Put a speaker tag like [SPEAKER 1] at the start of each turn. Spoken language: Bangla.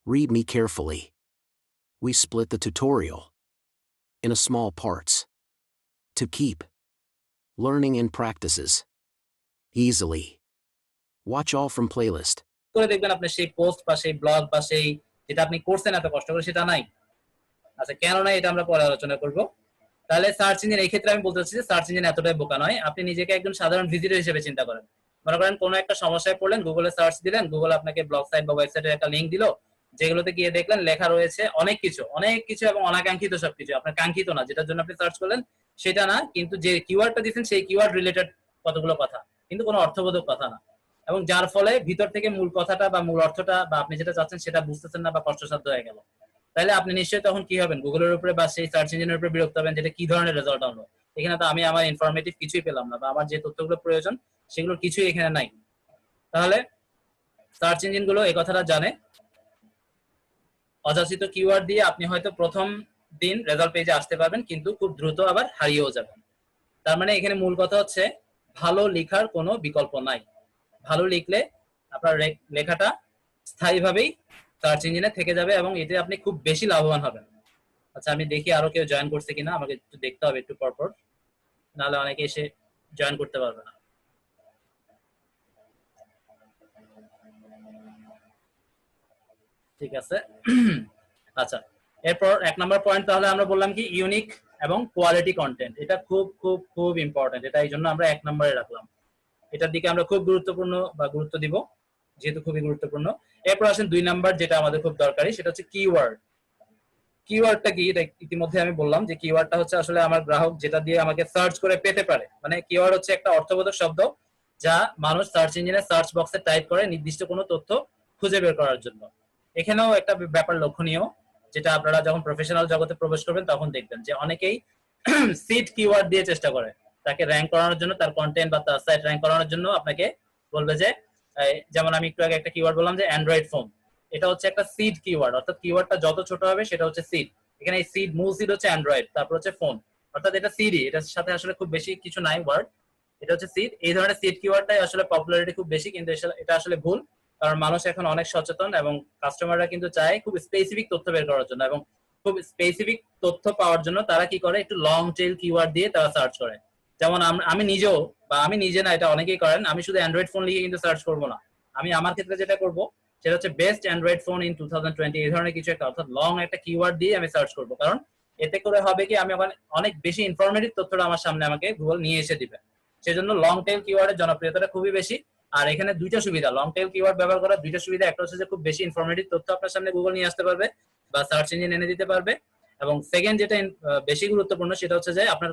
[SPEAKER 1] Read me carefully. We split the tutorial in a small parts to keep learning and practices easily. Watch all from playlist.
[SPEAKER 2] করে দেখবেন আপনি সেই পোস্ট বা সেই ব্লগ বা সেই যেটা আপনি করছেন এত কষ্ট করে সেটা নাই। আচ্ছা কেন নাই এটা আমরা পরে আলোচনা করব। তাহলে সার্চ ইঞ্জিন এই ক্ষেত্রে আমি বলতে চাচ্ছি যে সার্চ ইঞ্জিন এতটাই বোকা নয়। আপনি নিজেকে একজন সাধারণ ভিজিটর হিসেবে চিন্তা করেন। মনে করেন কোনো একটা সমস্যায় পড়লেন, গুগলে সার্চ দিলেন, গুগল আপনাকে ব্লগ সাইট বা ওয়েবসাইটের একটা লিংক দিল, যেগুলোতে গিয়ে দেখলেন লেখা রয়েছে অনেক কিছু এবং অনাকাঙ্ক্ষিত সবকিছু। আপনার কাঙ্ক্ষিত না, যেটার জন্য আপনি সার্চ করলেন সেটা না, কিন্তু যে কিওয়ার্ডটা দিচ্ছেন সেই কিওয়ার্ড রিলেটেড কতগুলো কথা, কিন্তু কোনো অর্থবোধক কথা না। এবং যার ফলে ভিতর থেকে মূল কথাটা বা মূল অর্থটা বা আপনি যেটা চাচ্ছেন সেটা বুঝতেছেন না বা কষ্টসাধ্য হয়ে গেল। তাহলে আপনি নিশ্চয়ই তখন কি হবেন, গুগলের উপরে বা সেই সার্চ ইঞ্জিনের উপরে বিরক্ত হবেন, যেটা কি ধরনের রেজাল্ট আনলো। এখানে তো আমি আমার ইনফরমেটিভ কিছুই পেলাম না, বা আমার যে তথ্যগুলো প্রয়োজন সেগুলোর কিছুই এখানে নাই। তাহলে সার্চ ইঞ্জিন গুলো এই কথাটা জানে। অযাচিত কিওয়ার্ড দিয়ে আপনি হয়তো প্রথম দিন রেজাল্ট পেজে আসতে পারবেন, কিন্তু খুব দ্রুত আবার হারিয়েও যাবেন। তার মানে এখানে মূল কথা হচ্ছে ভালো লেখার কোনো বিকল্প নাই। ভালো লিখলে আপনার লেখাটা স্থায়ীভাবেই সার্চ ইঞ্জিনে থেকে যাবে এবং এতে আপনি খুব বেশি লাভবান হবেন। আচ্ছা আমি দেখি আরো কেউ জয়েন করছে কিনা, আমাকে একটু দেখতে হবে একটু পরপর, নাহলে অনেকে এসে জয়েন করতে পারবে না। ঠিক আছে। আচ্ছা এরপর 1 নম্বর পয়েন্ট তাহলে আমরা বললাম কি ইউনিক এবং কোয়ালিটি কন্টেন্ট। এটা খুব খুব খুব ইম্পর্টেন্ট, এটা এই জন্য আমরা 1 নম্বরে রাখলাম। এটার দিকে আমরা খুব গুরুত্বপূর্ণ বা গুরুত্ব দিব, যেহেতু খুবই গুরুত্বপূর্ণ। এরপর আসেন 2 নম্বর, যেটা আমাদের খুব দরকারি, সেটা হচ্ছে কিওয়ার্ড। কিওয়ার্ডটা কি, এটা ইতিমধ্যে আমি বললাম যে কিওয়ার্ডটা হচ্ছে আসলে আমার গ্রাহক যেটা দিয়ে আমাকে সার্চ করে পেতে পারে। মানে কিওয়ার্ড হচ্ছে একটা অর্থবোধক শব্দ যা মানুষ সার্চ ইঞ্জিনে সার্চ বক্সে টাইপ করে নির্দিষ্ট কোনো তথ্য খুঁজে বের করার জন্য। এখানেও একটা ব্যাপার লক্ষণীয়, যেটা আপনারা যখন প্রফেশনাল জগতে প্রবেশ করবেন তখন দেখবেন যে অনেকেই সিড কিওয়ার্ড দিয়ে চেষ্টা করে তাকে র্যাঙ্ক করানোর জন্য, তার কন্টেন্ট বা তার সাইট র্যাঙ্ক করানোর জন্য আপনাকে বলবে যে যেমন আমি একটু আগে একটা কিওয়ার্ড বললাম যে অ্যান্ড্রয়েড ফোন, এটা হচ্ছে একটা সিড কিওয়ার্ড, অর্থাৎ কিওয়ার্ডটা যত ছোট হবে সেটা হচ্ছে সিড। এখানে এই সিড, মূল সিড হচ্ছে অ্যান্ড্রয়েড, তারপর হচ্ছে ফোন, অর্থাৎ এটা সিডই, এটার সাথে আসলে খুব বেশি কিছু নাই ওয়ার্ড, এটা হচ্ছে সিড। এই ধরনের সিড কিওয়ার্ডটাই আসলে পপুলারিটি খুব বেশি, কিন্তু এটা আসলে ভুল। কারণ মানুষ এখন অনেক সচেতন এবং কাস্টমাররা কিন্তু চায় খুব স্পেসিফিক তথ্য বের করার জন্য, এবং খুব স্পেসিফিক তথ্য পাওয়ার জন্য তারা কি করে, একটু লং টেইল কিওয়ার্ড দিয়ে তারা সার্চ করে। যেমন আমি নিজেও, বা আমি নিজে না, এটা অনেকেই করেন, আমি শুধু অ্যান্ড্রয়েড ফোন লিখে কিন্তু সার্চ করবো না। আমি আমার ক্ষেত্রে যেটা করব সেটা হচ্ছে বেস্ট অ্যান্ড্রয়েড ফোন ইন 2020, এই ধরনের কিছু একটা, অর্থাৎ লং একটা কিওয়ার্ড দিয়ে আমি সার্চ করবো। কারণ এতে করে হবে কি, আমি ওখানে অনেক বেশি ইনফরমেটিভ তথ্যটা আমার সামনে আমাকে গুগল নিয়ে এসে দিবে। সেজন্য লং টেইল কিওয়ার্ডের জনপ্রিয়তাটা খুবই বেশি। আর এখানে দুইটা সুবিধা, লং টেইল কিওয়ার্ড ব্যবহার করার দুইটা সুবিধা, একটা হচ্ছে যে খুব বেশি ইনফরমেটিভ তথ্য আপনার সামনে গুগল নিয়ে আসতে পারবে বা সার্চ ইঞ্জিন এনে দিতে পারবে, এবং সেকেন্ড যেটা বেশি গুরুত্বপূর্ণ সেটা হচ্ছে যে আপনার